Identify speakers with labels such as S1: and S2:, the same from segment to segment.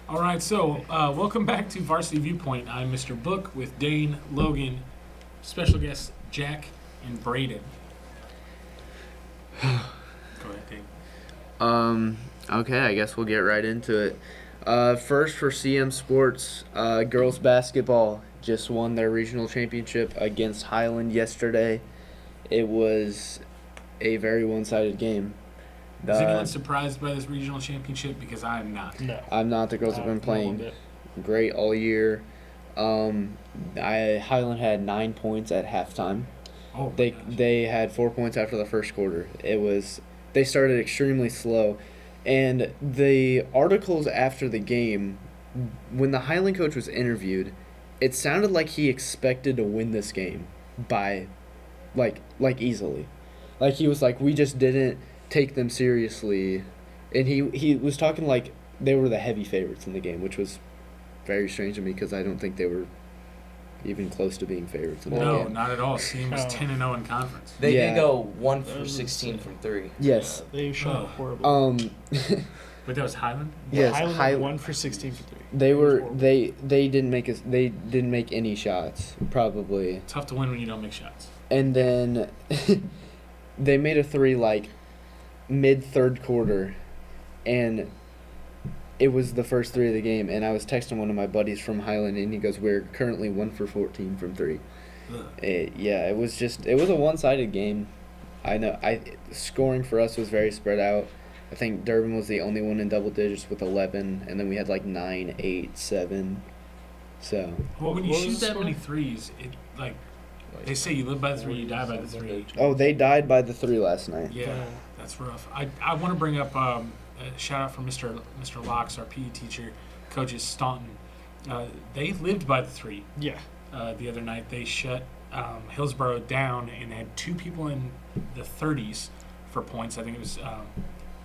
S1: All right, so welcome back to Varsity Viewpoint. I'm Mr. Book with Dane, Logan, special guests Jack and Brayden. Go ahead, Dane.
S2: Okay, I guess we'll get right into it. First for CM Sports, girls basketball just won their regional championship against Highland yesterday. It was a very one-sided game.
S1: Is anyone surprised by this regional championship? Because I'm not.
S3: No.
S2: I'm not. The girls have been playing great all year. Highland had 9 points at halftime.
S1: Oh,
S2: they had 4 points after the first quarter. They started extremely slow, and the articles after the game, when the Highland coach was interviewed, it sounded like he expected to win this game by, like easily, like he was like, we just didn't take them seriously, and he was talking like they were the heavy favorites in the game, which was very strange to me because I don't think they were even close to being favorites in that game.
S1: No, not at all. CM was 10-0 in conference.
S4: They did go 1 for 16 from 3.
S2: Yes.
S3: They shot horribly.
S1: But that was Highland?
S2: Yes,
S3: Highland 1 for 16 for 3.
S2: They didn't make any shots, probably.
S1: Tough to win when you don't make shots.
S2: And then they made a 3 like mid-third quarter, and it was the first 3 of the game, and I was texting one of my buddies from Highland, and he goes, we're currently 1 for 14 from 3. It was a one-sided game. I know. Scoring for us was very spread out. I think Durban was the only one in double digits with 11, and then we had like 9, 8, 7. So.
S1: Well, when you shoot that many threes, they say you live by the 3, you die by the 3.
S2: Oh, they died by the 3 last night.
S1: Yeah, that's rough. I want to bring up a shout out from Mr. Locks, our PE teacher, coaches Staunton. They lived by the 3.
S3: Yeah.
S1: The other night they shut Hillsborough down and had 2 people in the 30s for points. I think it was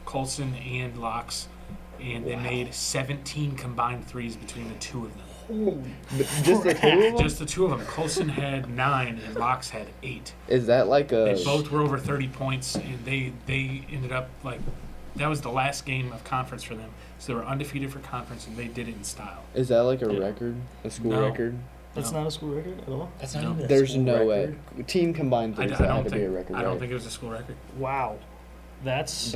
S1: Colson and Locks, and they made 17 combined threes between the 2 of them.
S2: Just the 2 of them?
S1: Just the 2 of them. Colson had 9 and Locks had 8.
S2: Is that like a...
S1: They both were over 30 points, and they ended up like... That was the last game of conference for them. So they were undefeated for conference, and they did it in style.
S2: Is that like a record? A school record?
S3: That's not a school record at all?
S4: That's not even a
S2: There's
S4: school
S2: no
S4: record.
S2: way. Team combined threes, that had to be a record.
S1: I don't think it was a school record.
S3: Wow. That's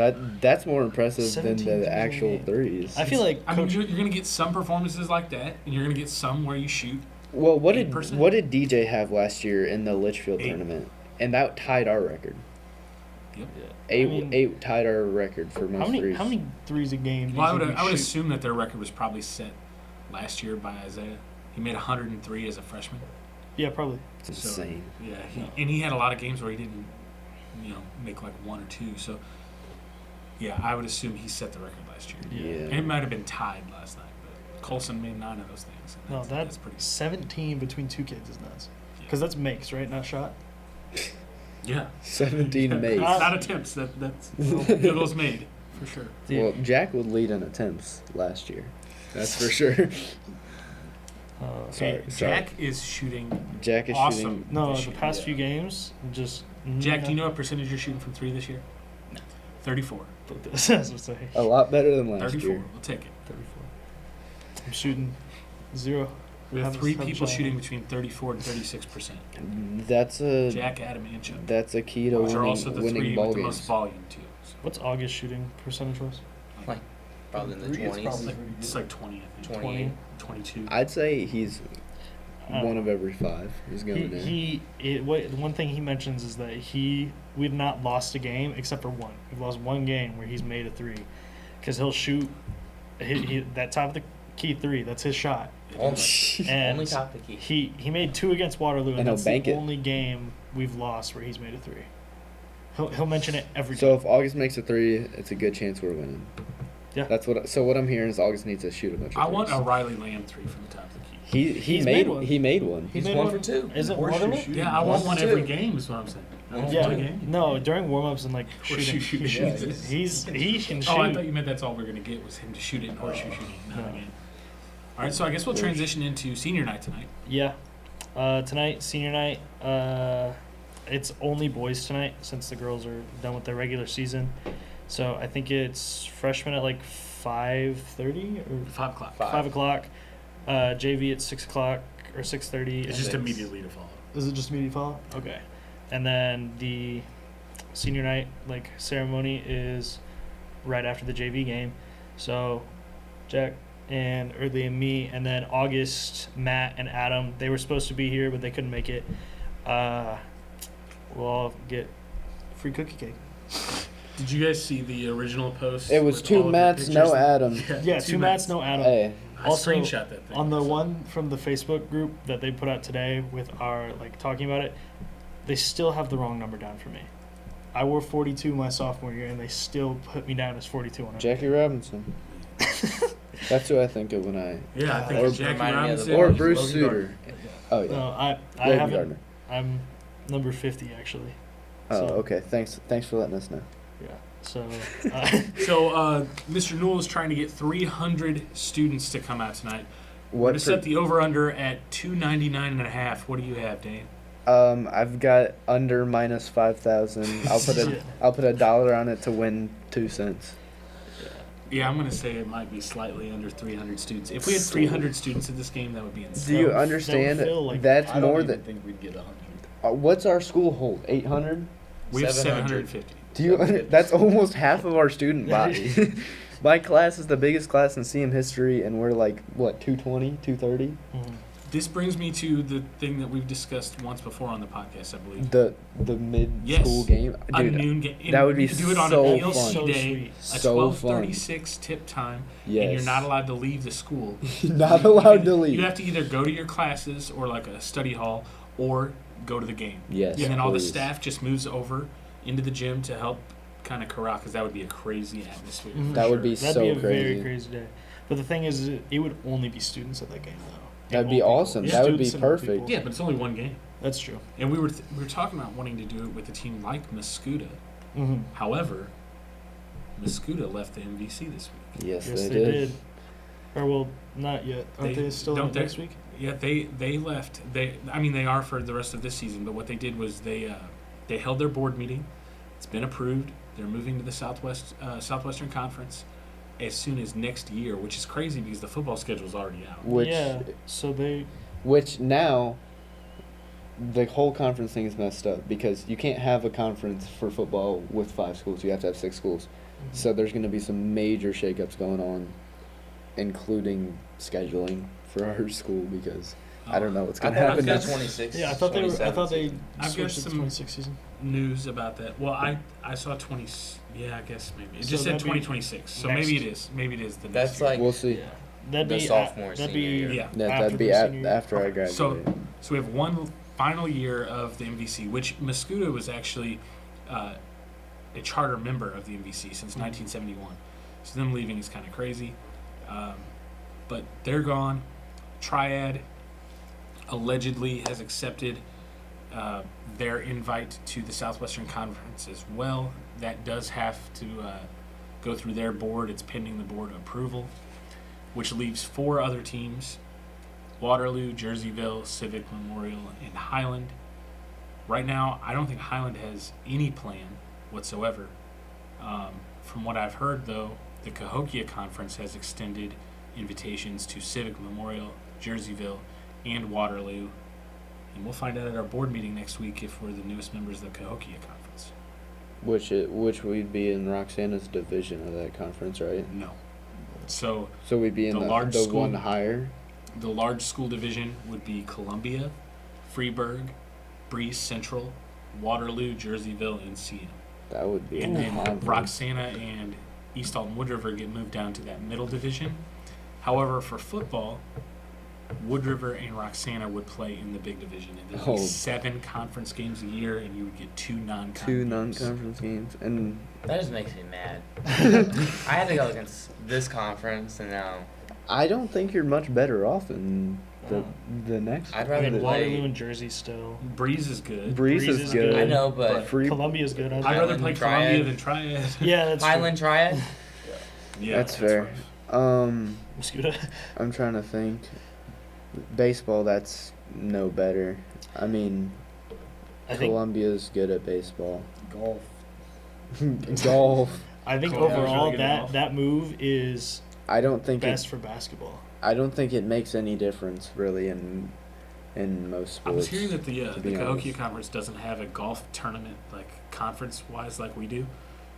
S2: more impressive than
S3: 17
S2: the actual threes.
S3: I feel like...
S1: I mean, you're going to get some performances like that, and you're going to get some where you shoot.
S2: Well, what did
S1: 8%?
S2: DJ have last year in the Litchfield tournament? And that tied our record.
S1: Yep.
S2: Eight tied our record for most threes.
S3: How many threes a game?
S1: Well, I would assume that their record was probably set last year by Isaiah. He made 103 as a freshman.
S3: Yeah, probably.
S2: It's insane.
S1: Yeah, he had a lot of games where he didn't, make like 1 or 2. So, yeah, I would assume he set the record last year.
S2: Yeah.
S1: And it might have been tied last night, but Colson made 9 of those things.
S3: No,
S1: that's pretty.
S3: 17 between 2 kids is nuts. Because that's makes, right? Not shot.
S1: Yeah.
S2: 17 makes.
S1: Not attempts. That's field goals made for sure.
S2: Well, Jack would lead in attempts last year. That's for sure.
S1: Sorry. Jack is shooting.
S2: Jack is
S1: awesome.
S2: shooting.
S3: No, the past few games, just...
S1: Jack, do you know what percentage you're shooting from 3 this year?
S4: No.
S1: 34.
S2: A lot better than last
S1: 34.
S2: year.
S1: We'll take it.
S3: 34. I'm shooting 0.
S1: We have 3 people shooting between 34 and 36%.
S2: That's a
S1: Jack, Adam, and Chuck.
S2: That's a key to
S1: Which are also the 3
S2: winning
S1: with
S2: ball
S1: the
S2: games.
S1: most volume too. So.
S3: What's August shooting percentage-wise?
S4: Probably in the 20s.
S1: It's like 20, I think.
S4: 20.
S1: 22.
S2: I'd say he's one of every 5. He's going in.
S3: The one thing he mentions is that we've not lost a game except for one. We've lost one game where he's made a 3, because he'll shoot that top of the key 3. That's his shot.
S4: Only top of the key.
S3: He made 2 against Waterloo, and that's
S2: bank
S3: the
S2: it.
S3: only game we've lost where he's made a 3. He'll mention it every
S2: So
S3: time.
S2: if August makes a 3, it's a good chance we're winning.
S3: Yeah.
S2: What I'm hearing is August needs to shoot a bunch of
S1: I want a
S2: threes.
S1: Riley Lamb 3 from the top of the key.
S2: He made one. He made one.
S4: He's
S3: made
S4: 1 for 2.
S3: Is it
S1: Horseshoe
S3: Waterloo?
S1: shooting. Yeah, I want one every game is what I'm saying. I want one a game.
S3: No, during warm-ups and
S1: Horseshoe
S3: shooting.
S1: shooting.
S3: He can shoot.
S1: Oh, I thought you meant that's all we're going to get was him to shoot it in horseshoe shooting. Not a game. All right, so I guess we'll transition into senior night tonight.
S3: Yeah. Tonight, senior night, it's only boys tonight since the girls are done with their regular season. So I think it's freshmen at like 5:30 or
S1: 5 o'clock.
S3: 5 o'clock. JV at 6 o'clock or 6:30.
S1: It's just immediately to follow.
S3: Is it just immediate follow? Okay. And then the senior night ceremony is right after the JV game. So Jack and Eardley and me, and then August, Matt and Adam, they were supposed to be here but they couldn't make it. We'll all get free cookie cake.
S1: Did you guys see the original post?
S2: It was
S1: with
S2: 2
S1: all of the
S2: Matts, no
S1: pictures?
S2: Adam.
S3: Yeah, 2 Matts, no Adam.
S2: Hey,
S1: I
S3: Also,
S1: screenshot that thing.
S3: On the one from the Facebook group that they put out today with our talking about it, they still have the wrong number down for me. I wore 42 my sophomore year, and they still put me down as 42 on it.
S2: Jackie Robinson. That's who I think of when I.
S1: Yeah, I think
S2: Or-
S1: it's Jackie
S4: Remind me of
S1: Robinson.
S4: the
S2: Or
S4: Logan
S2: Bruce
S1: Logan
S2: Suter.
S1: Gardner.
S2: Oh yeah.
S3: No, I
S2: Logan
S3: haven't.
S2: Gardner.
S3: I'm number 50 actually.
S2: Oh,
S3: So-
S2: okay. Thanks for letting us know.
S3: Yeah. So.
S1: So, Mr. Newell is trying to get 300 students to come out tonight. We're
S2: What?
S1: to set the over/under at 299.5. What do you have, Dane?
S2: I've got under minus 5,000. I'll put $1 on it to win 2 cents.
S1: Yeah, I'm gonna say it might be slightly under 300 students. If we had 300 students at this game, that would be
S2: Do
S1: insane.
S2: you
S3: That would
S2: understand
S3: feel like-
S2: that's
S5: I don't
S2: more
S5: even
S2: than
S5: think we'd get 100.
S2: what's our school hold? 800?
S1: We have
S4: 700.
S1: 750.
S2: Do you? That's almost half of our student body. My class is the biggest class in CM history, and we're like what 220, 230.
S3: Mhm.
S1: This brings me to the thing that we've discussed once before on the podcast, I believe.
S2: The mid
S1: Yes.
S2: school game,
S1: A
S2: dude.
S1: noon game.
S2: that would be
S1: do it on
S2: so
S1: a PLC
S2: fun.
S3: So
S1: day,
S3: sweet.
S1: a
S2: So
S1: 12:36 tip time,
S2: Yes.
S1: and you're not allowed to leave the school.
S2: Not allowed to
S1: You
S2: leave.
S1: have to either go to your classes or like a study hall, or go to the game.
S2: Yes.
S1: And then all the
S2: please.
S1: staff just moves over into the gym to help kind of corral, because that would be a crazy atmosphere.
S3: Mhm.
S1: for
S2: That would
S1: sure.
S2: be
S3: That'd
S2: so
S3: be a
S2: crazy.
S3: very crazy day. But the thing is, it would only be students at that game, though.
S2: That'd
S3: And
S2: be
S3: old people.
S2: awesome.
S3: Yeah.
S2: That would be
S3: Students and old
S2: perfect.
S3: people.
S1: Yeah, but it's only one game.
S3: That's true.
S1: And we were talking about wanting to do it with a team like Muscuda.
S3: Mm-hmm.
S1: However, Muscuda left the MVC this week.
S2: Yes,
S3: Yes,
S2: they
S3: they
S2: did.
S3: did. Or well, not yet. Aren't
S1: They-
S3: they still
S1: don't
S3: in
S1: they-
S3: next week?
S1: Yeah, they left. They are for the rest of this season. But what they did was they held their board meeting. It's been approved. They're moving to the Southwestern Conference as soon as next year, which is crazy because the football schedule is already out.
S2: Which now the whole conference thing is messed up because you can't have a conference for football with 5 schools. You have to have 6 schools.
S3: Mhm.
S2: So there's going to be some major shakeups going on, including scheduling for our school because I don't know what's going to
S1: I've
S2: happen
S1: got
S2: next.
S4: 26.
S3: Yeah, I thought they
S4: 27.
S1: I've got
S3: switched it to
S1: some-
S3: 26 season.
S1: News about that. Well, I saw 20. Yeah, I guess maybe it
S3: So
S1: just said
S3: that'd be
S1: 2026. So
S3: next-
S1: maybe it is. Maybe it is the next
S4: That's
S1: year.
S4: like
S2: We'll see.
S3: Yeah, that'd
S4: the
S3: be
S4: sophomore,
S3: that'd
S4: senior
S3: be
S4: year.
S1: Yeah.
S2: Yeah,
S3: after
S2: that'd be
S3: the senior year.
S2: after I
S1: Okay,
S2: graduate.
S1: So we have one final year of the MVC, which Muscuda was actually a charter member of the MVC since 1971. So them leaving is kind of crazy. But they're gone. Triad allegedly has accepted their invite to the Southwestern Conference as well. That does have to go through their board. It's pending the board approval, which leaves 4 other teams: Waterloo, Jerseyville, Civic Memorial, and Highland. Right now, I don't think Highland has any plan whatsoever. From what I've heard, though, the Cahokia Conference has extended invitations to Civic Memorial, Jerseyville, and Waterloo. And we'll find out at our board meeting next week if we're the newest members of the Cahokia Conference.
S2: Which we'd be in Roxana's division of that conference, right?
S1: No. So
S2: So we'd be in
S1: The
S2: the
S1: large school-
S2: one higher.
S1: the large school division would be Columbia, Freeburg, Breeze Central, Waterloo, Jerseyville, and CM.
S2: That would be
S1: And then
S2: conference.
S1: Roxana and East Alton Wood River get moved down to that middle division. However, for football, Wood River and Roxana would play in the big division. And there'd
S2: Oh.
S1: be 7 conference games a year, and you would get 2 non-con
S2: Two
S1: games.
S2: non-conference games, and
S4: That just makes me mad. I had to go against this conference, and now
S2: I don't think you're much better off in the next.
S4: I'd
S3: I
S4: rather
S3: mean,
S4: play-
S3: Waterloo and Jersey still.
S1: Breeze is good.
S2: Breeze
S3: Breeze
S2: is
S3: is
S2: good.
S3: good.
S4: I know, but
S2: Free,
S3: Columbia's good.
S1: I'd
S3: I
S1: rather play
S4: Highland
S1: Columbia
S4: Triad.
S1: than Triad.
S3: yeah, that's
S4: Highland Triad.
S1: Yeah,
S2: that's fair.
S1: right.
S3: Mosquito.
S2: I'm trying to think. Baseball, that's no better. I mean,
S3: I think
S2: Columbia's good at baseball.
S5: Golf.
S2: Golf.
S3: I think
S1: Cool. Yeah, it was
S3: overall
S1: really good golf.
S3: that move is
S2: I don't think
S3: best for basketball.
S2: I don't think it makes any difference really in most
S1: I
S2: sports.
S1: was hearing that
S2: to
S1: the
S2: be
S1: Cahokia
S2: honest.
S1: Conference doesn't have a golf tournament like conference wise like we do,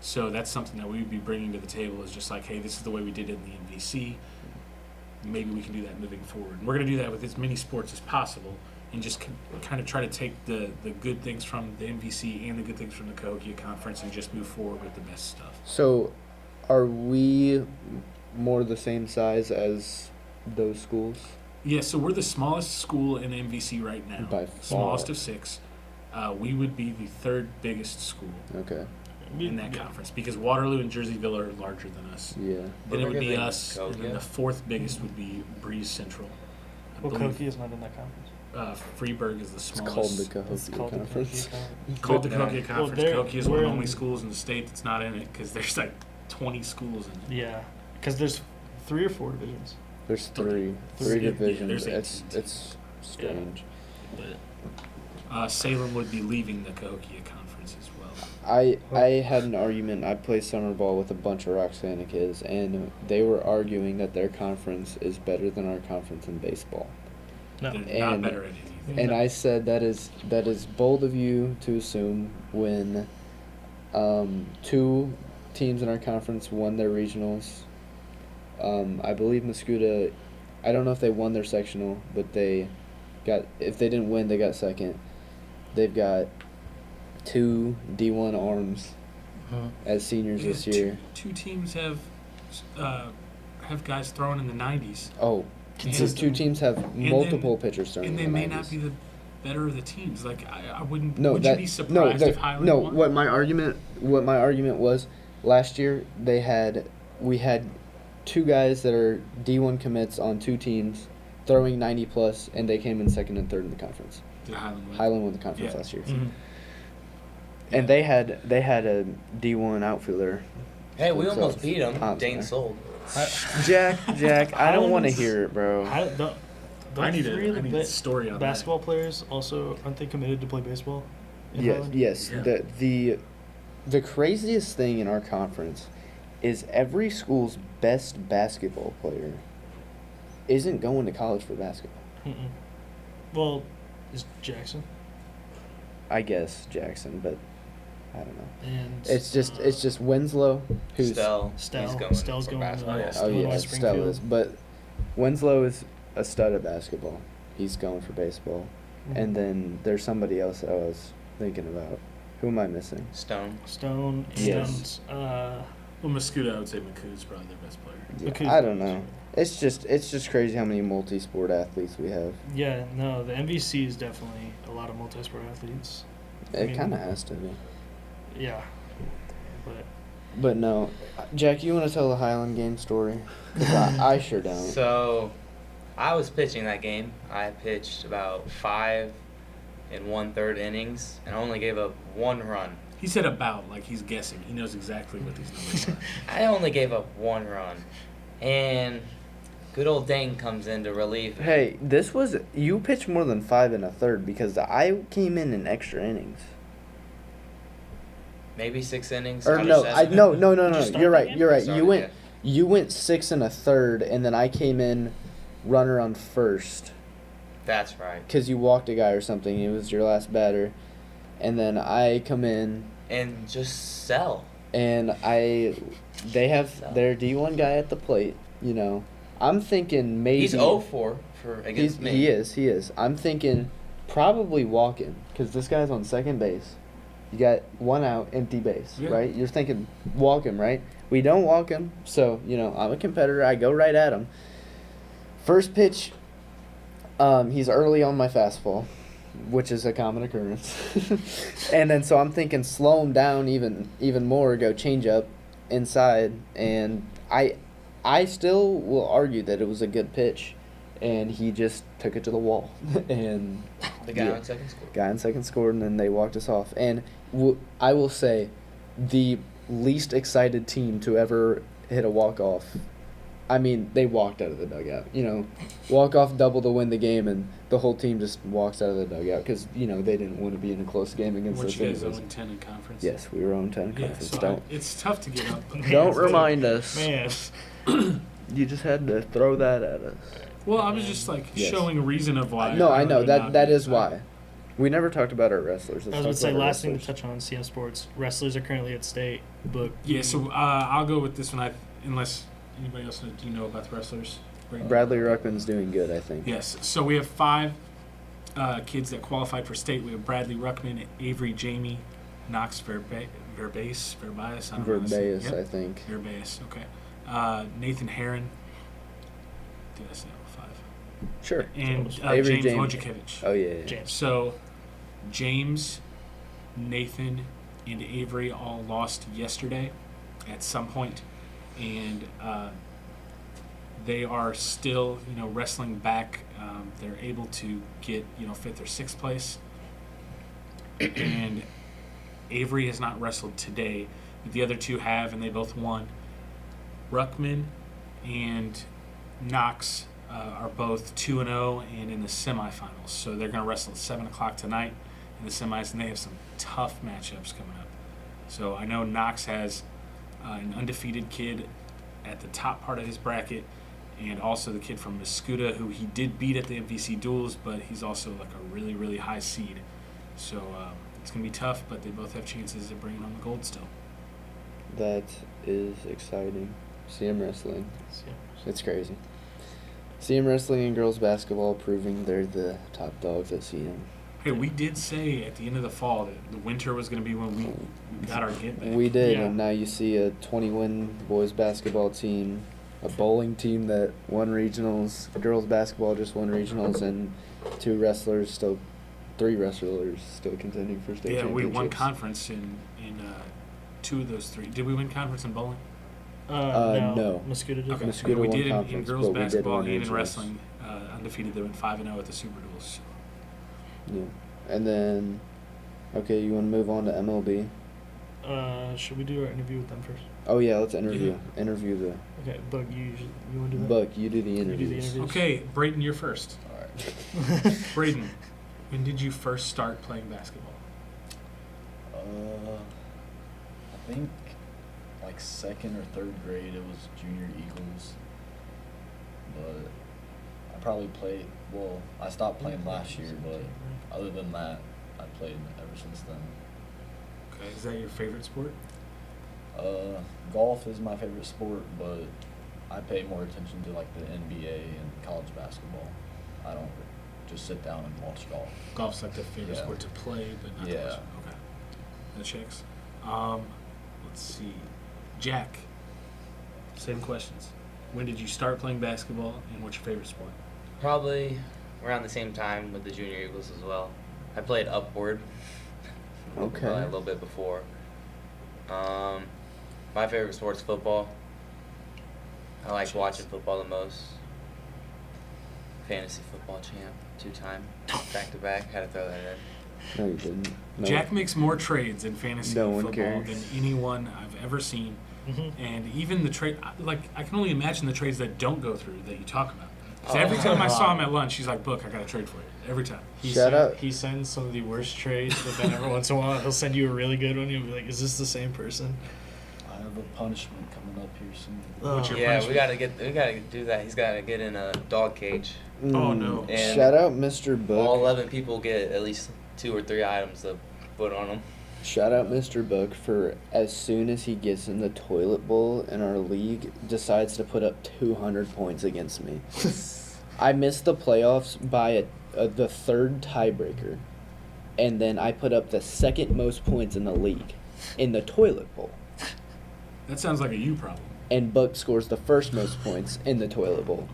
S1: so that's something that we would be bringing to the table. Is just like, hey, this is the way we did it in the MVC. Maybe we can do that moving forward. And we're going to do that with as many sports as possible, and just kind of try to take the good things from the MVC and the good things from the Cahokia Conference, and just move forward with the best stuff.
S2: So, are we more the same size as those schools?
S1: Yeah, so we're the smallest school in MVC right now.
S2: By far.
S1: Smallest of 6. We would be the 3rd biggest school
S2: Okay.
S1: in that conference because Waterloo and Jerseyville are larger than us.
S2: Yeah.
S1: Then it would be
S4: Bigger than
S1: us, and then
S4: Cahokia?
S1: the 4th biggest would be Breeze Central. I
S3: Well,
S1: believe
S3: Cahokia is not in that conference.
S1: Freeburg is the
S2: It's
S1: smallest.
S2: called the
S3: It's
S2: Cahokia
S3: called
S2: Conference.
S3: the Cahokia
S1: Called the
S4: Yeah.
S1: Cahokia
S3: Well,
S1: Conference.
S3: they're-
S1: Cahokia is one of
S3: we're
S1: the only
S3: in-
S1: schools in the state that's not in it because there's like 20 schools in it.
S3: Yeah, because there's 3 or 4 divisions.
S2: There's three
S1: Three. Yeah,
S2: divisions.
S1: there's
S2: It's strange.
S1: But Salem would be leaving the Cahokia Conference as well.
S2: I had an argument. I played summer ball with a bunch of Roxana kids, and they were arguing that their conference is better than our conference in baseball.
S3: No.
S1: They're not
S2: And-
S1: better at anything.
S2: And I said that is bold of you to assume when 2 teams in our conference won their regionals. I believe Muscuda, I don't know if they won their sectional, but they got, if they didn't win, they got second. They've got 2 D1 arms as seniors
S1: Yeah,
S2: this year.
S1: Two teams have guys throwing in the 90s.
S2: Oh, these 2 teams have multiple pitchers throwing
S1: And they
S2: in the
S1: may
S2: 90s.
S1: not be the better of the teams. Like I wouldn't.
S2: No,
S1: would
S2: that,
S1: you be surprised
S2: no,
S1: if Highland
S2: no.
S1: won?
S2: What my argument was last year we had 2 guys that are D1 commits on 2 teams throwing 90 plus, and they came in second and third in the conference.
S1: Did Highland win?
S2: Highland won the conference
S1: Yeah.
S2: last year,
S3: Mhm.
S2: and they had a D1 outfielder.
S4: Hey, we
S2: So,
S4: almost beat them.
S2: I'm
S4: Dane
S2: sorry.
S4: sold.
S2: Jack, I don't want to
S3: Highland's-
S2: hear it, bro.
S1: I need
S3: three of
S1: a
S3: the
S1: story on
S3: basketball players also aren't they committed to play baseball? in
S2: Yes,
S3: Highland?
S2: yes.
S1: Yeah.
S2: The craziest thing in our conference is every school's best basketball player isn't going to college for basketball.
S3: Mm-mm. Well, is Jackson
S2: I guess Jackson, but I don't know.
S3: and
S2: It's just Winslow who's
S4: Stell.
S3: Stell.
S4: He's going
S3: Stell's
S4: for
S3: going
S4: basketball.
S3: to-
S4: Yeah.
S2: oh yeah,
S3: Illinois
S2: Stell
S3: Springfield.
S2: is, but Winslow is a stud at basketball. He's going for baseball, and then there's somebody else that I was thinking about. Who am I missing?
S4: Stone.
S3: Stone
S2: Yes.
S3: and
S1: Well, Muscuda, I would say McCoo's probably their best player.
S2: Yeah,
S3: Because-
S2: I don't know. It's just crazy how many multi-sport athletes we have.
S3: yeah, no, the MVC is definitely a lot of multi-sport athletes. I
S2: It
S3: mean-
S2: kind of has to be.
S3: Yeah, but
S2: But no, Jack, you want to tell the Highland game story? 'Cause I sure don't.
S4: So, I was pitching that game. I pitched about 5 1/3 innings and only gave up 1 run.
S1: He said about, like he's guessing. He knows exactly what these numbers are.
S4: I only gave up 1 run. And good old Dane comes in to relieve me.
S2: Hey, you pitched more than 5 1/3 because I came in extra innings.
S4: Maybe 6 innings.
S2: Or
S4: out of
S2: no,
S4: 7.
S2: no.
S3: Did you start
S2: You're
S3: the
S2: right.
S3: game?
S2: You're right.
S4: Started, yeah.
S2: You went 6 1/3, and then I came in runner on first
S4: That's right.
S2: because you walked a guy or something. It was your last batter, and then I come in
S4: And just sell.
S2: and they have their D1 guy at the plate. You know, I'm thinking maybe
S4: He's 0-4 against me.
S2: He is. I'm thinking probably walking because this guy's on second base. You got 1 out, empty base,
S1: Yeah.
S2: right? You're thinking walk him, right? We don't walk him, so I'm a competitor. I go right at him. First pitch, he's early on my fastball, which is a common occurrence. And then so I'm thinking slow him down even more, go change up inside, and I still will argue that it was a good pitch, and he just took it to the wall, and
S4: The guy
S2: yeah.
S4: on second score.
S2: Guy on second scored, and then they walked us off. And I will say, the least excited team to ever hit a walk-off, I mean, they walked out of the dugout. Walk off double to win the game, and the whole team just walks out of the dugout because they didn't want to be in a close game against
S1: Weren't
S2: us.
S1: you guys
S2: anyways.
S1: 0-10 in conference?
S2: Yes, we were 0-10 in
S1: Yeah,
S2: conference.
S1: so it's tough to get up.
S2: Don't remind us.
S3: Man.
S2: You just had to throw that at us.
S1: Well, I was just
S2: Yes.
S1: showing a reason of why.
S2: No, I know
S1: would
S2: that
S1: not
S2: that
S1: be
S2: is
S1: upset.
S2: why. We never talked about our wrestlers.
S3: I
S2: Let's
S3: was going to
S2: talk
S3: say,
S2: about our
S3: last thing to
S2: wrestlers.
S3: touch on CM Sports. Wrestlers are currently at state. Book.
S1: Yeah, so I'll go with this one. Unless anybody else do you know about the wrestlers?
S2: Bradley Ruckman's doing good, I think.
S1: Yes. So we have 5 kids that qualified for state. We have Bradley Ruckman, Avery Jamie, Knox Verbaes.
S2: Verbaes,
S1: Yep.
S2: I think.
S1: Verbaes. Okay. Nathan Herron. Did I say all 5?
S2: Sure.
S1: And
S2: Avery
S1: James
S2: Jamie.
S1: Wojciechowicz.
S2: Oh yeah.
S3: James.
S1: So, James, Nathan, and Avery all lost yesterday at some point, and they are still, wrestling back. They're able to get, 5th or 6th place, and Avery has not wrestled today, but the other 2 have, and they both won. Ruckman and Knox are both 2-0 and in the semifinals. So they're going to wrestle at 7 o'clock tonight in the semis, and they have some tough matchups coming up. So I know Knox has an undefeated kid at the top part of his bracket, and also the kid from Mascuda, who he did beat at the MVC duels, but he's also like a really, really high seed. So it's going to be tough, but they both have chances of bringing home the gold still.
S2: That is exciting. CM Wrestling. It's crazy. CM Wrestling and girls basketball proving they're the top dogs at CM.
S1: Hey, we did say at the end of the fall that the winter was going to be when we got our get back.
S2: We did,
S3: Yeah.
S2: and now you see a 20-win boys basketball team, a bowling team that won regionals, girls basketball just won regionals, and 3 wrestlers still contending for state
S1: Yeah,
S2: championships.
S1: we won conference in 2 of those 3. Did we win conference in bowling?
S2: No.
S3: Muscuda did.
S1: Okay.
S2: Muscuda
S1: we
S2: won
S1: did in
S2: conference,
S1: girls
S2: but we did
S1: basketball
S2: win
S1: and in
S2: regionals.
S1: wrestling. Undefeated, they went 5-0 at the Super Duels.
S2: Yeah. And then, okay, you want to move on to MLB?
S3: Should we do our interview with them first?
S2: Oh yeah, let's interview the
S3: Okay, Bug, you want to do that?
S2: Buck. You do the
S3: You do the
S2: interviews.
S3: interviews.
S1: Okay, Brayden, you're first.
S5: All right.
S1: Brayden, when did you first start playing basketball?
S5: I think like 2nd or 3rd grade. It was junior Eagles, but I probably played. Well, I stopped playing last year, but other than that, I played ever since then.
S1: Okay, is that your favorite sport?
S5: Golf is my favorite sport, but I pay more attention to like the NBA and college basketball. I don't just sit down and watch golf.
S1: Golf's like the favorite
S5: Yeah.
S1: sport to play, but not to
S5: Yeah.
S1: watch. Okay, that checks. Let's see, Jack. Same questions. When did you start playing basketball, and what's your favorite sport?
S4: Probably around the same time with the Junior Eagles as well. I played upward.
S2: Okay.
S4: Probably a little bit before. My favorite sport's football. I like watching football the most. Fantasy football champ, 2-time, back to back. Had to throw that in.
S2: No, you didn't. No.
S1: Jack makes more trades in fantasy
S2: No one
S1: football
S2: cares.
S1: than anyone I've ever seen. And even the trade, I can only imagine the trades that don't go through that you talk about. 'Cause every time I saw him at lunch, he's like, "Book, I got a trade for you." Every time.
S2: Shout out.
S3: He sends some of the worst trades, but then every once in a while he'll send you a really good one. You'll be like, "Is this the same person?"
S5: I have a punishment coming up here soon.
S1: What's your
S4: Yeah,
S1: punishment?
S4: we gotta do that. He's gotta get in a dog cage.
S1: Oh, no.
S4: And
S2: Shout out Mr. Book.
S4: All 11 people get at least 2 or 3 items to put on them.
S2: Shout out Mr. Book for as soon as he gets in the toilet bowl in our league, decides to put up 200 points against me. I missed the playoffs by the 3rd tiebreaker, and then I put up the 2nd most points in the league in the toilet bowl.
S1: That sounds like a you problem.
S2: And Book scores the 1st most points in the toilet bowl.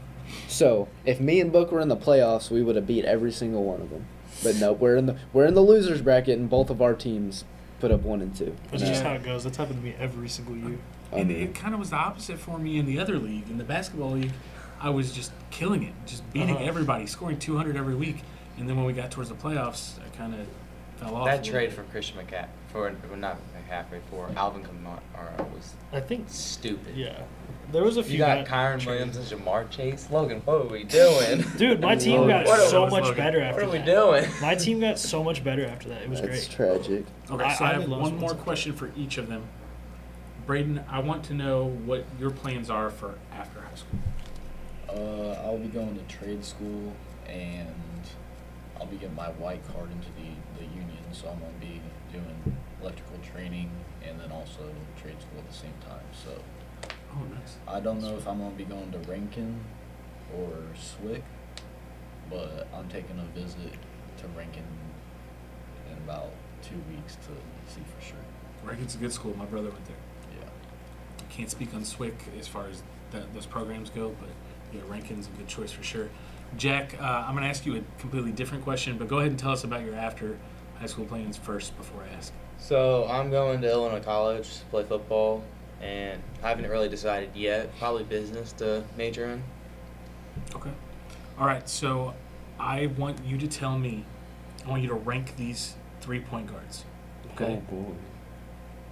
S2: So if me and Book were in the playoffs, we would have beat every single one of them. But no, we're in the losers bracket, and both of our teams put up 1 and 2.
S3: That's just how it goes. That's happened to me every single year.
S1: And it kind of was the opposite for me in the other league. In the basketball league, I was just killing it, just beating everybody, scoring 200 every week. And then when we got towards the playoffs, I kind of fell off.
S4: That trade for Christian for Alvin Kamara was
S3: I think.
S4: stupid.
S3: Yeah. There was a few.
S4: You got Kyron Williams and Jamar Chase. Logan, what are we doing?
S3: Dude, my team got
S1: What
S3: so
S1: are-
S3: much
S1: Logan,
S3: better after
S4: What are we
S3: that.
S4: doing?
S3: My team got so much better after that. It was
S2: That's
S3: great.
S2: tragic.
S1: Okay, so I have
S3: really love
S1: one more
S3: sports.
S1: question for each of them. Brayden, I want to know what your plans are for after high school.
S5: I'll be going to trade school, and I'll be getting my white card into the union, so I'm going to be doing electrical training and then also trade school at the same time. So
S1: Oh, nice.
S5: I don't know if I'm going to be going to Rankin or Swick, but I'm taking a visit to Rankin in about 2 weeks to see for sure.
S1: Rankin's a good school. My brother went there.
S5: Yeah.
S1: Can't speak on SWIC as far as those programs go, but yeah, Rankin's a good choice for sure. Jack, I'm going to ask you a completely different question, but go ahead and tell us about your after high school plans first before I ask.
S4: So I'm going to Illinois College to play football, and I haven't really decided yet. Probably business to major in.
S1: Okay. All right, so I want you to tell me, I want you to rank these 3 point guards. Okay.
S2: Oh boy.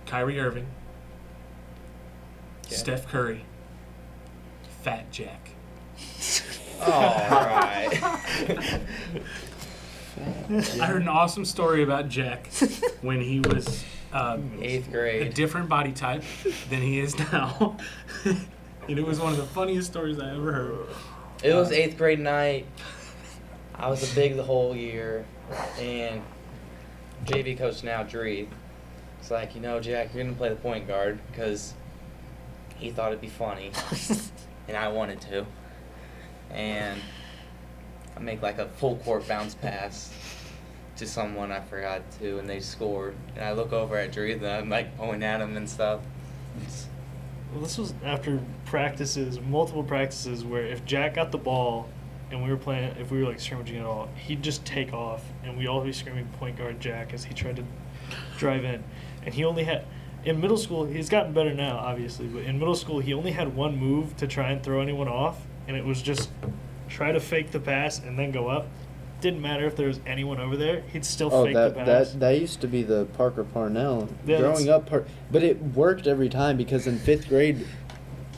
S1: Kyrie Irving,
S4: Okay.
S1: Steph Curry, Fat Jack.
S4: All right.
S1: I heard an awesome story about Jack when he was
S4: 8th
S1: a
S4: grade.
S1: different body type than he is now. And it was one of the funniest stories I ever heard.
S4: It was 8th grade night. I was a big the whole year, and JV coach now, Dree, it's like, Jack, you're going to play the point guard because he thought it'd be funny, and I wanted to. And I make like a full court bounce pass to someone I forgot to, and they scored. And I look over at Dree, and I'm like pointing at him and stuff.
S3: Well, this was after practices, multiple practices, where if Jack got the ball and we were playing, if we were like scrimmaging at all, he'd just take off, and we'd all be screaming point guard Jack as he tried to drive in. And he only had, in middle school, he's gotten better now, obviously, but in middle school, he only had one move to try and throw anyone off, and it was just try to fake the pass and then go up. Didn't matter if there was anyone over there, he'd still
S2: Oh,
S3: fake the pass.
S2: that used to be the Parker Parnell
S3: Yeah,
S2: growing up part, but it worked every time because in 5th grade,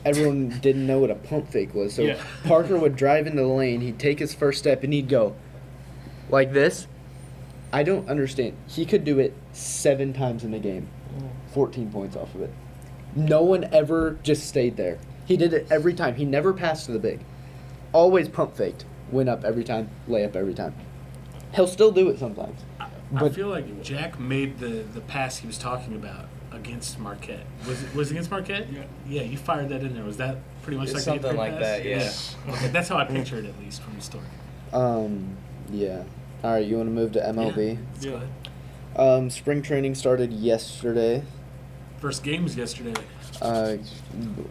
S2: everyone didn't know what a pump fake was. So
S3: Yeah.
S2: Parker would drive into the lane, he'd take his first step, and he'd go like this. I don't understand. He could do it 7 times in a game, 14 points off of it. No one ever just stayed there. He did it every time. He never passed to the big. Always pump faked. Went up every time, layup every time. He'll still do it sometimes.
S1: I
S2: But
S1: feel like Jack made the pass he was talking about against Marquette. Was it against Marquette?
S3: Yeah.
S1: Yeah, you fired that in there. Was that pretty much
S4: It's
S1: like
S4: something
S1: the 8th grade
S4: like
S1: pass?
S4: that, yeah.
S1: Okay, that's how I picture it at least from the story.
S2: Yeah. All right, you want to move to MLB?
S1: Let's
S3: Yeah.
S1: go ahead.
S2: Spring training started yesterday.
S1: First game was yesterday.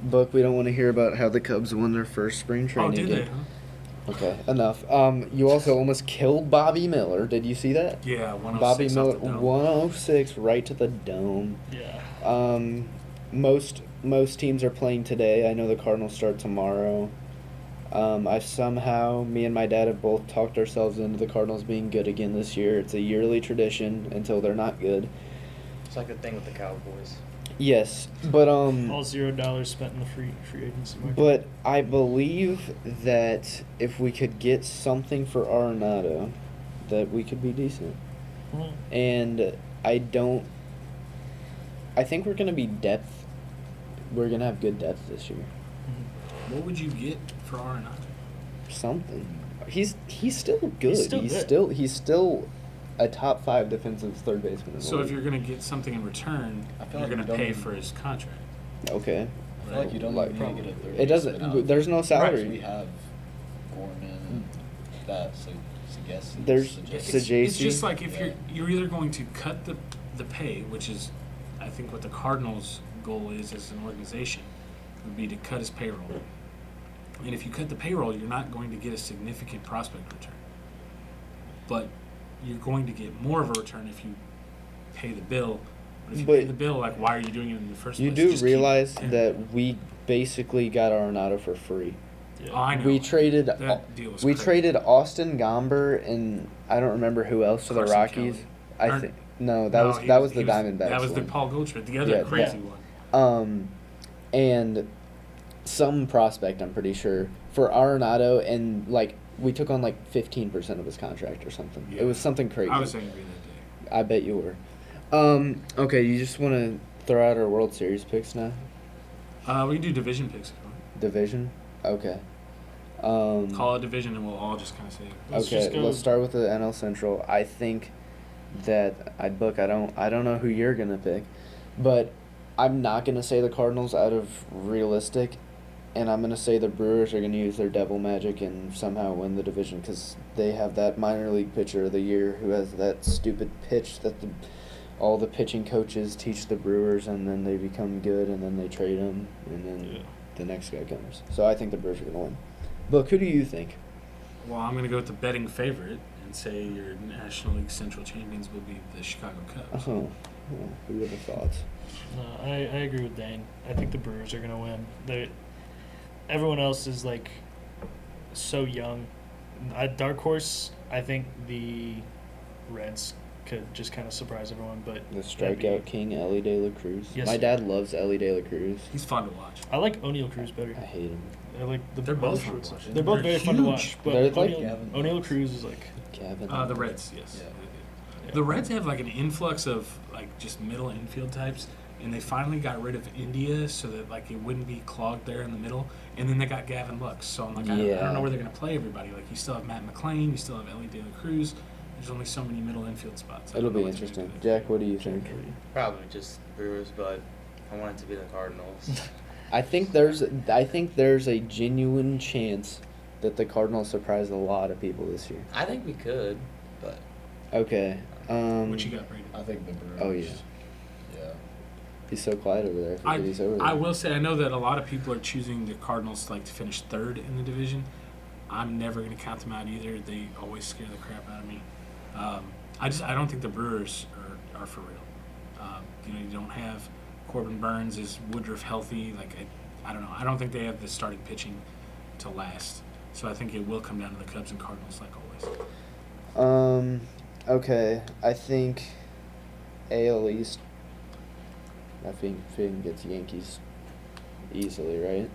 S2: Book, we don't want to hear about how the Cubs won their first spring
S1: Oh,
S2: training
S1: did
S2: game.
S1: they? Huh?
S2: Okay, enough. You also almost killed Bobby Miller. Did you see that?
S1: Yeah, 106
S2: Bobby
S1: off
S2: Miller,
S1: the dome.
S2: 106 right to the dome.
S3: Yeah.
S2: Most teams are playing today. I know the Cardinals start tomorrow. Me and my dad have both talked ourselves into the Cardinals being good again this year. It's a yearly tradition until they're not good.
S4: It's like the thing with the Cowboys.
S2: Yes, but
S3: All $0 spent in the free agency market.
S2: But I believe that if we could get something for Arenado, that we could be decent.
S3: Mhm.
S2: And I think we're going to be depth. We're going to have good depth this year.
S1: What would you get for Arenado?
S2: Something. He's still good.
S3: He's still good.
S2: A top 5 defensive third baseman. In the
S1: So if
S2: league.
S1: you're going to get something in return,
S5: I feel
S1: you're
S5: like
S1: going to
S5: you
S1: pay
S5: don't
S1: for his contract.
S2: Okay.
S5: I feel like you don't
S2: Like,
S5: even need to get a third
S2: it doesn't.
S5: baseman out.
S2: There's no salary.
S5: We have Gorman, that suggests.
S2: There's
S1: It's
S2: Sajasi.
S1: just like if you're either going to cut the pay, which is I think what the Cardinals' goal is as an organization, would be to cut his payroll. And if you cut the payroll, you're not going to get a significant prospect return. But you're going to get more of a return if you pay the bill. But if you pay the bill, like, why are you doing it in the first
S2: You
S1: place?
S2: do
S1: Just keep
S2: realize
S1: him.
S2: that we basically got Arenado for free.
S3: Yeah.
S1: Oh, I know.
S2: We traded.
S1: That deal was
S2: We
S1: crazy.
S2: traded Austin Gomber and I don't remember who else to the
S1: Carson
S2: Rockies.
S1: Kelly.
S2: I
S1: Or-
S2: think no, that
S1: No,
S2: was
S1: he
S2: that was the
S1: he
S2: Diamondbacks.
S1: That was the
S2: one.
S1: Paul Goldschmidt, the other
S2: Yeah,
S1: crazy one.
S2: And some prospect, I'm pretty sure, for Arenado, and like we took on like 15% of his contract or something.
S1: Yeah.
S2: It was something crazy.
S1: I was angry that day.
S2: I bet you were. Okay, you just want to throw out our World Series picks now?
S1: We can do division picks if you want.
S2: Division? Okay.
S1: Call it division, and we'll all just kind of say.
S3: Let's just go-
S2: Let's start with the NL Central. I think that I don't know who you're gonna pick, but I'm not gonna say the Cardinals out of realistic, and I'm gonna say the Brewers are gonna use their devil magic and somehow win the division because they have that minor league pitcher of the year who has that stupid pitch that all the pitching coaches teach the Brewers, and then they become good, and then they trade him, and then the next guy comes. So I think the Brewers are gonna win. Book, who do you think?
S1: Well, I'm going to go with the betting favorite and say your National League Central champions will be the Chicago Cubs.
S2: Oh, who would have thought?
S3: No, I agree with Dane. I think the Brewers are gonna win. Everyone else is like so young. Dark horse, I think the Reds could just kind of surprise everyone. But
S2: The strikeout king, Ellie De La Cruz.
S3: Yes,
S2: My
S3: sir.
S2: dad loves Ellie De La Cruz.
S1: He's fun to watch.
S3: I like O'Neal Cruz better.
S2: I hate him.
S3: I like
S1: They're both
S3: other
S1: fun to
S3: shortstops.
S1: watch.
S3: They're both
S1: They're
S3: very fun to
S1: huge.
S3: watch. But
S2: They're like
S5: Gavin
S3: O'Neal
S5: Lux.
S3: Cruz is like
S2: Gavin.
S1: The Reds, yes.
S5: Yeah.
S3: yeah.
S1: The Reds have like an influx of like just middle infield types, and they finally got rid of India so that like it wouldn't be clogged there in the middle. And then they got Gavin Lux, so I'm like, I
S2: Yeah.
S1: don't know where they're gonna play everybody. Like you still have Matt McClain, you still have Ellie De La Cruz. There's only so many middle infield spots. I
S2: It'll
S1: don't know
S2: be
S1: what they're
S2: interesting.
S1: gonna do.
S2: Jack, what do you think?
S4: Probably just Brewers, but I want it to be the Cardinals.
S2: I think there's a genuine chance that the Cardinals surprise a lot of people this year.
S4: I think we could, but
S2: Okay.
S1: What you got, Brady?
S5: I think the Brewers.
S2: Oh, yeah.
S5: Yeah.
S2: He's so quiet over there. I forget he's over there.
S1: I will say I know that a lot of people are choosing the Cardinals like to finish third in the division. I'm never going to count them out either. They always scare the crap out of me. I don't think the Brewers are for real. You don't have Corbin Burns. Is Woodruff healthy? Like I don't know. I don't think they have the starting pitching to last. So I think it will come down to the Cubs and Cardinals like always.
S2: Okay. I think AL East. I think Finn gets Yankees easily, right?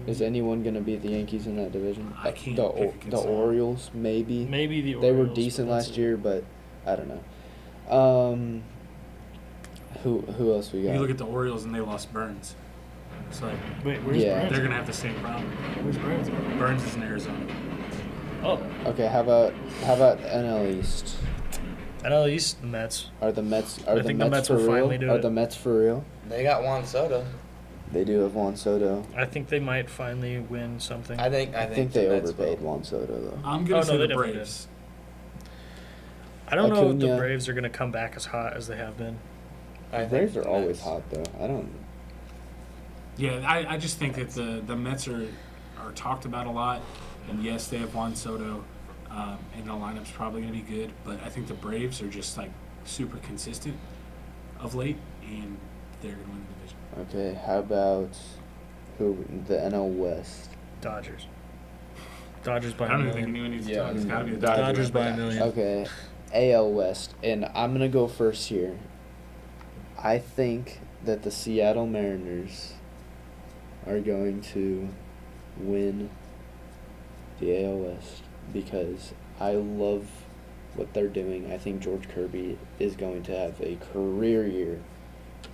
S2: Is anyone gonna beat the Yankees in that division?
S1: I can't
S2: The
S1: pick against
S2: the
S1: them.
S2: Orioles, maybe.
S3: maybe the
S2: They were
S3: Orioles,
S2: decent
S3: but that's
S2: last
S3: it.
S2: year, but I don't know. Who else we got?
S1: You look at the Orioles and they lost Burns. So like,
S3: Wait, where's
S2: Yeah.
S3: Burns?
S1: they're going to have the same problem.
S3: Where's Burns?
S1: Burns is in Arizona.
S3: Oh,
S2: Okay, how about NL East?
S3: NL East, the Mets.
S2: Are the Mets
S3: I
S2: the
S3: think the
S2: Mets
S3: Mets
S2: for
S3: will
S2: real?
S3: finally do
S2: Are
S3: it.
S2: the Mets for real?
S4: they got Juan Soto.
S2: They do have Juan Soto.
S3: I think they might finally win something.
S4: I think
S2: they
S4: the Mets
S2: overpaid
S4: will.
S2: Juan Soto though.
S1: I'm
S3: Oh,
S1: going to
S3: no,
S1: say
S3: they
S1: the
S3: definitely
S1: Braves.
S3: I don't know if the
S2: Acuna.
S3: Braves are going to come back as hot as they have been.
S4: I
S2: The
S4: think
S2: Braves are
S4: the
S2: always
S4: Mets.
S2: hot though. I don't.
S1: Yeah, I just think that the Mets are talked about a lot. And yes, they have Juan Soto. And the lineup's probably going to be good. But I think the Braves are just like super consistent of late. And they're going to win the division.
S2: Okay, how about the NL West?
S3: Dodgers. Dodgers by
S1: I don't
S3: a
S1: even think
S3: million.
S1: anyone needs to
S5: Yeah,
S1: talk. It's got to be the
S2: Dodgers.
S1: Dodgers.
S3: Dodgers by a million.
S2: Okay, AL West, and I'm gonna go first here. I think that the Seattle Mariners are going to win the AL West because I love what they're doing. I think George Kirby is going to have a career year.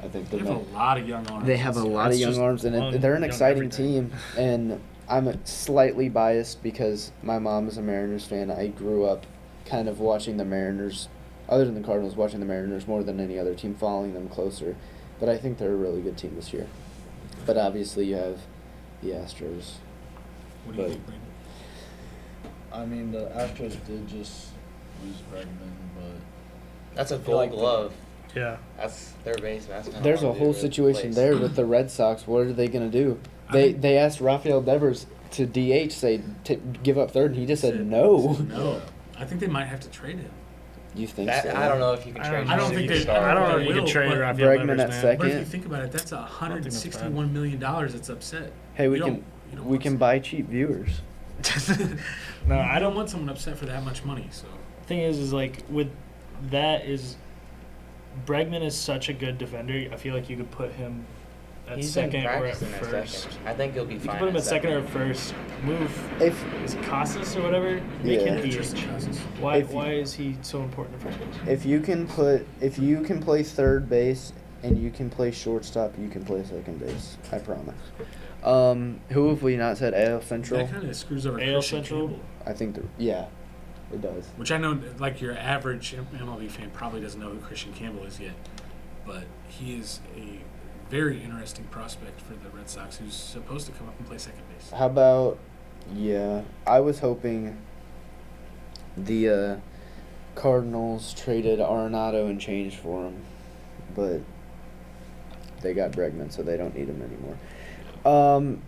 S2: I think
S1: They have a lot of young arms.
S2: they have a lot of
S3: It's
S2: young
S3: just
S2: arms, and
S3: long,
S2: they're an
S3: young
S2: exciting
S3: everything.
S2: team. And I'm slightly biased because my mom is a Mariners fan. I grew up kind of watching the Mariners, other than the Cardinals, watching the Mariners more than any other team, following them closer. But I think they're a really good team this year. But obviously you have the Astros.
S1: What do you
S2: but-
S1: think, Brandon?
S5: I mean, the Astros did just lose Bregman, but
S4: That's a
S5: feel
S4: Gold
S5: like they-
S4: Glove.
S3: Yeah.
S4: That's their base. That's kinda
S2: There's a
S4: hard to
S2: whole
S4: do
S2: situation
S4: replace.
S2: there with the Red Sox. What are they going to do?
S1: I
S2: They
S1: think-
S2: they asked Rafael Devers to DH, say give up third, and he just said no.
S1: No. I think they might have to trade him.
S2: You think
S4: That,
S2: so?
S4: I don't know if you can
S3: I
S4: trade.
S3: don't
S1: I don't
S4: him
S1: think
S4: as a
S1: they-
S4: starter.
S3: I don't know if you
S1: will,
S3: can trade
S1: but
S3: Rafael
S2: Bregman
S3: Devers,
S2: at
S3: man.
S2: second.
S1: But if you think about it, that's $161 million that's upset.
S2: Hey, we
S1: You
S2: can
S1: don't- you don't
S2: we
S1: want
S2: can
S1: some-
S2: buy cheap viewers.
S3: No,
S1: I don't want someone upset for that much money. So
S3: Thing is like with that is Bregman is such a good defender. I feel like you could put him at
S4: He's
S3: second
S4: been
S3: or at
S4: practicing at
S3: first.
S4: second. I think he'll be
S3: You
S4: fine.
S3: can put him at second or first. Move.
S2: If
S3: Is it Casas or whatever? Make
S2: Yeah.
S3: him
S1: Tristan
S3: DH.
S1: Casas.
S3: Why
S2: If you-
S3: is he so important in first base?
S2: if you can play third base and you can play shortstop, you can play second base. I promise. Who have we not said? AL Central.
S1: That kind of screws over
S3: AL
S1: Christian
S3: Central?
S1: Campbell,
S2: I think yeah, it does.
S1: which I know, like your average MLB fan probably doesn't know who Christian Campbell is yet, but he is a very interesting prospect for the Red Sox, who's supposed to come up and play second base.
S2: How about I was hoping the Cardinals traded Arenado and changed for him, but they got Bregman, so they don't need him anymore.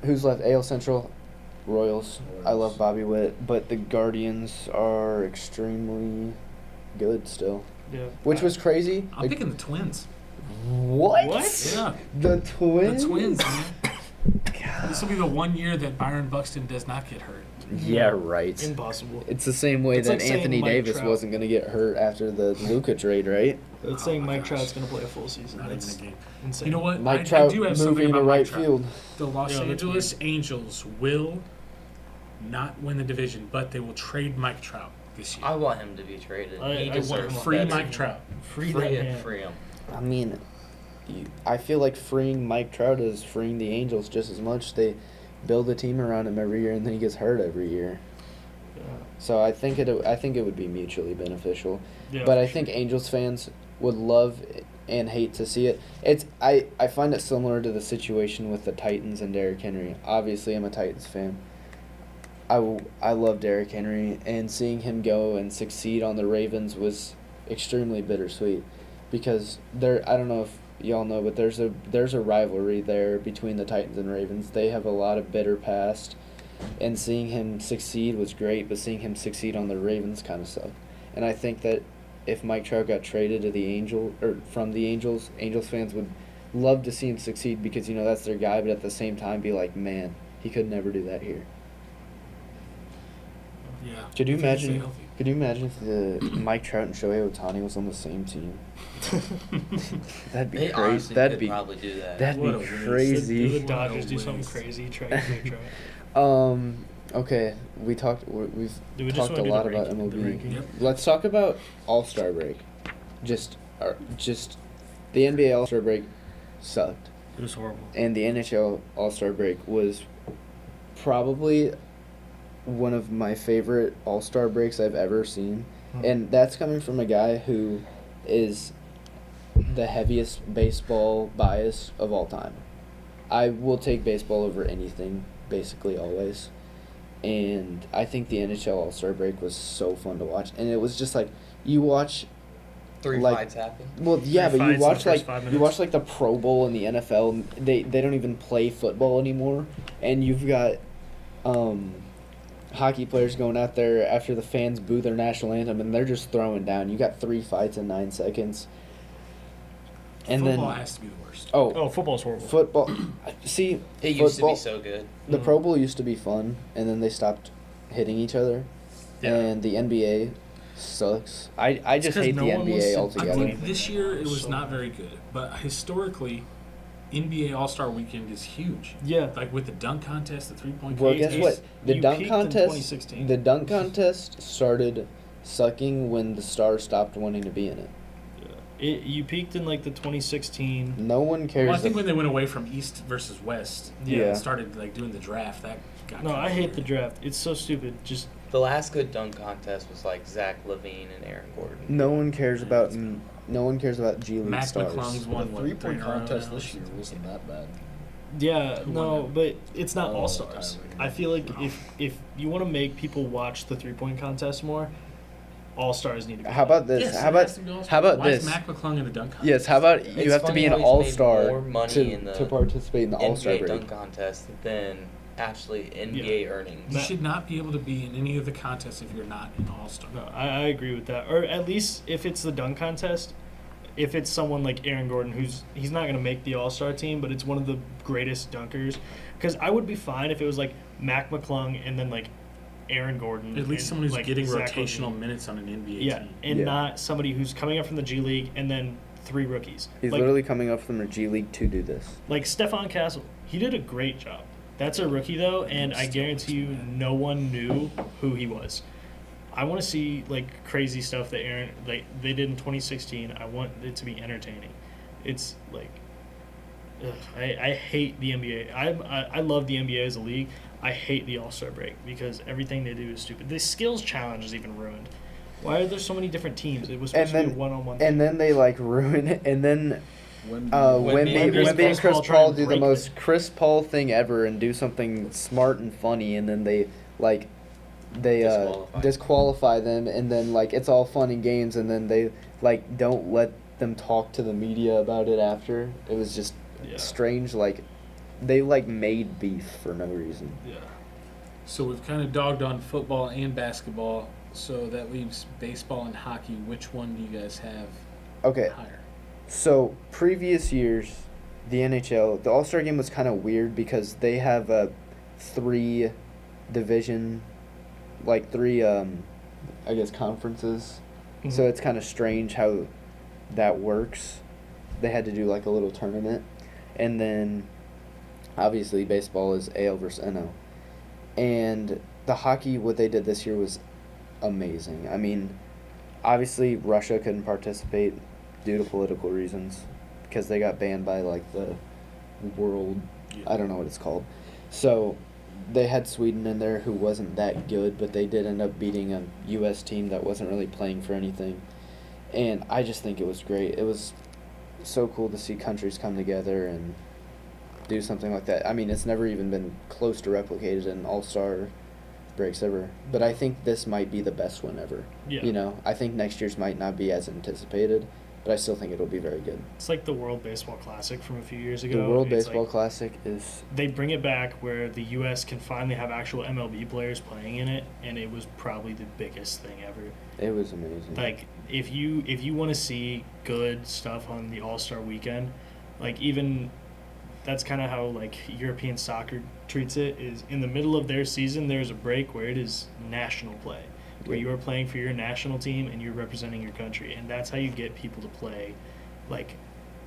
S2: Who's left? AL Central, Royals. I love Bobby Witt, but the Guardians are extremely good still,
S3: Yeah.
S2: which was crazy.
S1: I'm picking the Twins.
S2: What?
S1: Yeah,
S2: The Twins?
S1: the Twins, man. This will be the 1 year that Byron Buxton does not get hurt.
S2: Yeah, right.
S3: Impossible.
S2: It's the same way
S3: It's
S2: that
S3: like saying
S2: Anthony
S3: Mike
S2: Davis
S3: Trout.
S2: wasn't going to get hurt after the Luka trade, right?
S3: It's
S1: Oh
S3: saying
S1: my
S3: Mike
S1: gosh.
S3: Trout's going to play a full season.
S1: Not even
S3: That's
S1: a game.
S3: insane.
S1: You know what?
S2: Mike
S1: I
S2: Trout
S1: do have something
S2: moving to
S1: about
S2: right
S1: Mike Trout.
S2: field.
S1: The Los
S3: Yeah, that's
S1: Angeles Angels will not win the division, but they will trade Mike Trout this year.
S4: I want him to be traded.
S3: I
S4: He
S3: want
S4: deserves
S3: him
S1: Free
S4: better.
S1: Mike Trout.
S3: Free
S4: Free
S3: that
S4: him.
S3: man.
S4: Free him.
S2: I mean, I feel like freeing Mike Trout is freeing the Angels just as much. They build a team around him every year, and then he gets hurt every year.
S3: Yeah.
S2: So I think it would be mutually beneficial.
S3: Yeah,
S2: But
S3: for
S2: I
S3: sure.
S2: think Angels fans would love and hate to see it. I find it similar to the situation with the Titans and Derrick Henry. Obviously, I'm a Titans fan. I love Derrick Henry, and seeing him go and succeed on the Ravens was extremely bittersweet, because I don't know if y'all know, but there's a rivalry there between the Titans and Ravens. They have a lot of bitter past, and seeing him succeed was great, but seeing him succeed on the Ravens kind of sucked. And I think that if Mike Trout got traded to from the Angels, Angels fans would love to see him succeed, because that's their guy, but at the same time be like, man, he could never do that here.
S1: Yeah.
S2: Could you
S1: If he can stay
S2: imagine?
S1: healthy.
S2: Could you imagine if the Mike Trout and Shohei Ohtani was on the same team? That'd be
S4: They
S2: crazy.
S4: honestly
S2: That'd
S4: could
S2: be
S4: probably do that.
S2: that'd
S1: What
S2: be
S1: a waste.
S3: The
S2: crazy.
S3: Dodgers do
S1: What a
S3: something
S1: waste.
S3: crazy. Try to Mike Trout.
S2: Okay, we've
S3: Do we just
S2: talked a
S3: wanna do
S2: lot
S3: the
S2: about
S3: ranking- the
S2: MLB.
S3: ranking?
S1: Yep.
S2: Let's talk about All-Star break. Just the NBA All-Star break sucked,
S3: It was horrible.
S2: and the NHL All-Star break was probably one of my favorite All-Star breaks I've ever seen. And that's coming from a guy who is the heaviest baseball bias of all time. I will take baseball over anything, basically always. And I think the NHL All-Star break was so fun to watch. And it was just like, you watch,
S4: Three
S2: like-
S4: fights happen.
S2: well, yeah,
S3: Three
S2: but you
S3: fights in
S2: watch
S3: the first 5
S2: you
S3: minutes.
S2: watch like the Pro Bowl and the NFL. And they don't even play football anymore, and you've got hockey players going out there after the fans boo their national anthem, and they're just throwing down. You got 3 fights in 9 seconds, and
S1: Football
S2: then
S1: has to be the worst.
S3: Oh, football's horrible.
S2: football. See,
S4: It used to
S2: football-
S4: be so good.
S2: the
S3: Mhm.
S2: Pro Bowl used to be fun, and then they stopped hitting each other,
S3: Yeah.
S2: and the NBA sucks. I just
S3: 'cause
S2: hate
S3: no
S2: the
S3: one wants
S2: NBA
S3: to-
S1: I
S2: altogether.
S1: think this year it was
S3: So
S1: not very good, but historically, NBA All-Star Weekend is huge.
S3: Yeah.
S1: Like with the dunk contest, the three-point
S2: Well,
S1: contest.
S2: guess what? The
S3: You
S2: dunk
S3: peaked in
S2: contest.
S3: 2016.
S2: The dunk contest started sucking when the Stars stopped wanting to be in it.
S3: You peaked in like the 2016.
S2: No one cares.
S1: Well, I think
S2: if-
S1: when they went away from East versus West,
S2: Yeah.
S1: and started like doing the draft, that got
S3: No,
S1: kinda
S3: I hate
S1: weird.
S3: the draft. It's so stupid. Just
S4: The last good dunk contest was like Zach LaVine and Aaron Gordon.
S2: no one cares about. No one cares about G League
S1: Mac
S2: stars.
S1: McClung's
S5: The
S1: won what, 3
S5: three-point
S1: in a row
S5: contest
S1: now?
S5: this year wasn't that bad.
S3: yeah,
S1: Who
S3: no,
S1: won
S3: but it's not
S5: Oh,
S3: all stars.
S5: Tyler.
S3: I feel like if you want to make people watch the 3-point contest more, all stars need to be.
S2: How about this?
S1: Yes,
S2: how
S1: it
S2: about
S1: has to be All-Star.
S2: how about
S1: Why
S2: this?
S1: is Mac McClung in the dunk contest?
S2: Yes. How about you
S4: It's
S2: have to
S4: funny
S2: be an
S4: how he's
S2: All
S4: made
S2: Star
S4: more money
S2: to
S4: in the
S2: to participate in the All Star
S4: NBA
S2: break.
S4: dunk contest than actually NBA earnings.
S1: You should not be able to be in any of the contests if you're not an All-Star.
S3: No, I agree with that. Or at least if it's the dunk contest, if it's someone like Aaron Gordon, he's not going to make the All-Star team, but it's one of the greatest dunkers. Because I would be fine if it was like Mac McClung and then like Aaron Gordon.
S1: At least
S3: and,
S1: someone who's
S3: like,
S1: getting
S3: Zach
S1: rotational
S3: LaVine.
S1: minutes on an NBA
S3: Yeah,
S1: team.
S3: and
S2: Yeah.
S3: not somebody who's coming up from the G League and then 3 rookies.
S2: He's
S3: Like-
S2: literally coming up from the G League to do this.
S3: Like Stefan Castle, he did a great job. That's a rookie though, and I guarantee you, no one knew who he was. I want to see like crazy stuff that Aaron like they did in 2016. I want it to be entertaining. It's like, I hate the NBA. I love the NBA as a league. I hate the All-Star break because everything they do is stupid. The skills challenge is even ruined. Why are there so many different teams? It was supposed to be a one-on-one.
S2: And then they like ruin it. And then
S5: Wemby.
S2: Wemby and Chris
S3: Paul try
S2: Paul
S3: and
S2: do the
S3: break
S2: most
S3: it.
S2: Chris Paul thing ever and do something smart and funny, and then they disqualify them, and then like it's all fun and games, and then they like don't let them talk to the media about it after. It was just
S3: Yeah.
S2: strange. Like they like made beef for no reason.
S3: Yeah.
S1: So we've kind of dogged on football and basketball. So that leaves baseball and hockey. Which one do you guys have
S2: Okay,
S1: higher?
S2: so previous years, the NHL, the All-Star game was kind of weird because they have a 3 division, like 3 I guess conferences. So
S3: Mhm.
S2: it's kind of strange how that works. They had to do like a little tournament, and then obviously baseball is AL versus NL, and the hockey, what they did this year was amazing. I mean, obviously Russia couldn't participate due to political reasons because they got banned by like the world, I don't know what it's called. So they had Sweden in there who wasn't that good, but they did end up beating a U.S. team that wasn't really playing for anything. And I just think it was great. It was so cool to see countries come together and do something like that. I mean, it's never even been close to replicated in all-star breaks ever. But I think this might be the best one ever.
S3: Yeah.
S2: You know, I think next year's might not be as anticipated, but I still think it'll be very good.
S3: It's like the World Baseball Classic from a few years ago.
S2: The World
S3: It's
S2: Baseball
S3: like,
S2: Classic is
S3: they bring it back where the U.S. can finally have actual MLB players playing in it, and it was probably the biggest thing ever.
S2: it was amazing.
S3: Like if you want to see good stuff on the All-Star weekend, like even that's kind of how like European soccer treats it, is in the middle of their season there's a break where it is national play, where you are playing for your national team and you're representing your country, and that's how you get people to play like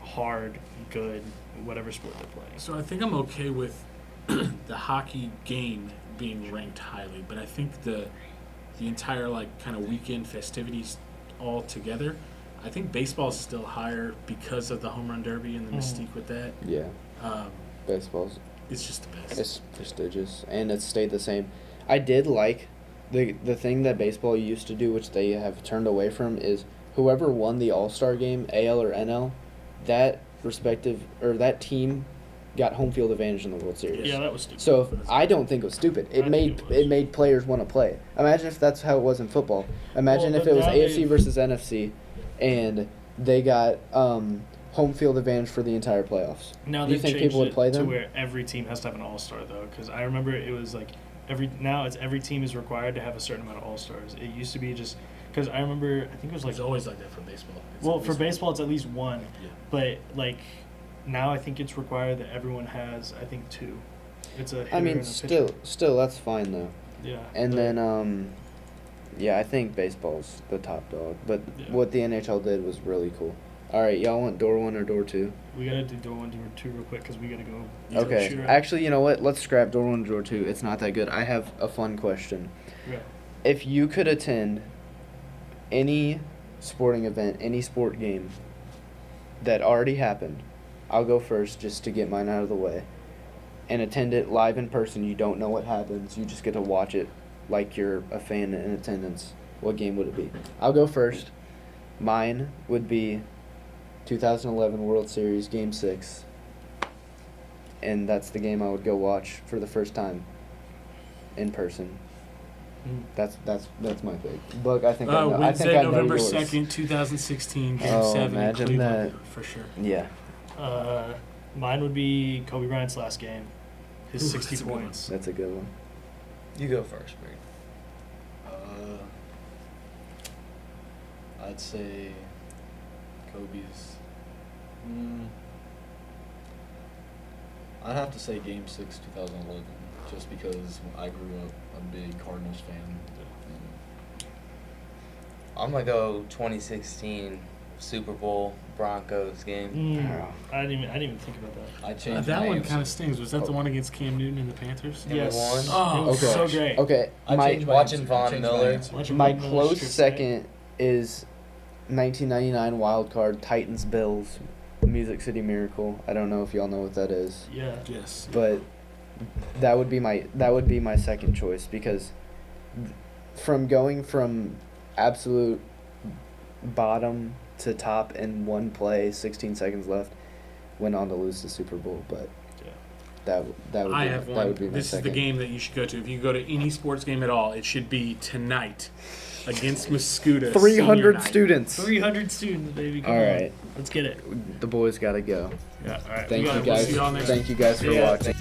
S3: hard, good, whatever sport they're playing.
S1: So I think I'm okay with the hockey game being ranked highly, but I think the entire like kind of weekend festivities all together, I think baseball is still higher because of the home run derby and the mystique with that.
S2: Yeah, baseball's
S1: It's just the best.
S2: it's prestigious, and it's stayed the same. I did like the thing that baseball used to do, which they have turned away from, is whoever won the All-Star game, AL or NL, that respective or that team got home field advantage in the World Series.
S3: Yeah, that was stupid.
S2: So I don't think it was stupid.
S3: I
S2: It
S3: think
S2: made
S3: it was.
S2: it made players want to play. Imagine if that's how it was in football. Imagine
S3: Well,
S2: if it was
S3: but now
S2: AFC
S3: they've-
S2: versus NFC, and they got home field advantage for the entire playoffs.
S3: Now
S2: Do you
S3: they've
S2: think
S3: changed
S2: people would
S3: it
S2: play
S3: to
S2: them?
S3: where every team has to have an all-star though, because I remember it was like every team is required to have a certain amount of all-stars. It used to be just because I remember I think it was like
S1: It's always like that for baseball. It's
S3: well
S1: always
S3: for
S1: like-
S3: baseball it's at least one,
S1: Yeah.
S3: but like now I think it's required that everyone has I think 2. It's a hitter
S2: I mean,
S3: and a pitcher.
S2: still that's fine though.
S3: Yeah.
S2: And
S3: but-
S2: then yeah, I think baseball's the top dog. But
S3: Yeah.
S2: what the NHL did was really cool. All right, y'all want door 1 or door 2?
S3: we gotta do door 1, door 2 real quick because we gotta go.
S2: Okay.
S3: shoot around.
S2: Actually, you know what? Let's scrap door 1 or door 2. It's not that good. I have a fun question.
S3: Yeah.
S2: If you could attend any sporting event, any sport game that already happened, I'll go first just to get mine out of the way, and attend it live in person. You don't know what happens. You just get to watch it like you're a fan in attendance. What game would it be? I'll go first. Mine would be 2011 World Series Game 6. And that's the game I would go watch for the first time in person.
S3: Mm.
S2: That's my pick. Book, I think I know. I
S1: Wednesday,
S2: think I know
S1: November
S2: yours.
S1: 2nd, 2016, Game
S2: Oh,
S1: 7 in
S2: imagine
S1: Cleveland,
S2: that.
S1: for sure.
S2: Yeah.
S3: Mine would be Kobe Bryant's last game, his
S1: Ooh,
S3: 60
S1: that's a good one.
S3: points.
S2: That's a good one.
S4: You go first, Brayden.
S5: I'd say Kobe's. I'd have to say Game 6, 2011, just because I grew up a big Cardinals fan. And
S4: I'm gonna go 2016 Super Bowl Broncos game.
S3: I didn't even think about that.
S5: I changed
S1: That
S5: my
S1: one
S5: answer.
S1: kind of stings. Was that the one against Cam Newton and the Panthers?
S4: And we won.
S1: Oh,
S3: It was
S2: Okay.
S3: so great.
S2: Okay,
S5: I
S2: my
S5: changed my
S4: Watching
S5: answer.
S4: Von
S5: Changed my
S4: Miller.
S5: answer.
S3: Watching
S2: my
S3: Von Miller's
S2: close
S3: strip
S2: second is 1999 wild card Titans Bills, Music City Miracle. I don't know if y'all know what that is,
S3: sack. Yeah.
S1: Yes.
S2: but that would be my second choice because from going from absolute bottom to top in one play, 16 seconds left, went on to lose the Super Bowl. But
S3: Yeah.
S2: that would
S1: I
S2: be,
S1: have
S2: that
S1: one.
S2: would be my
S1: This is the
S2: second.
S1: game that you should go to. If you go to any sports game at all, it should be tonight against Muscuda.
S2: 300
S1: senior night.
S2: students.
S3: 300 students, baby. Come
S2: All
S3: on.
S2: right,
S3: Let's get it.
S2: the boys gotta go.
S3: Yeah. All right.
S2: Thank
S3: we
S2: you
S3: got it.
S1: We'll
S2: guys.
S1: see y'all next
S2: Thank you guys for
S3: Yeah.
S2: watching.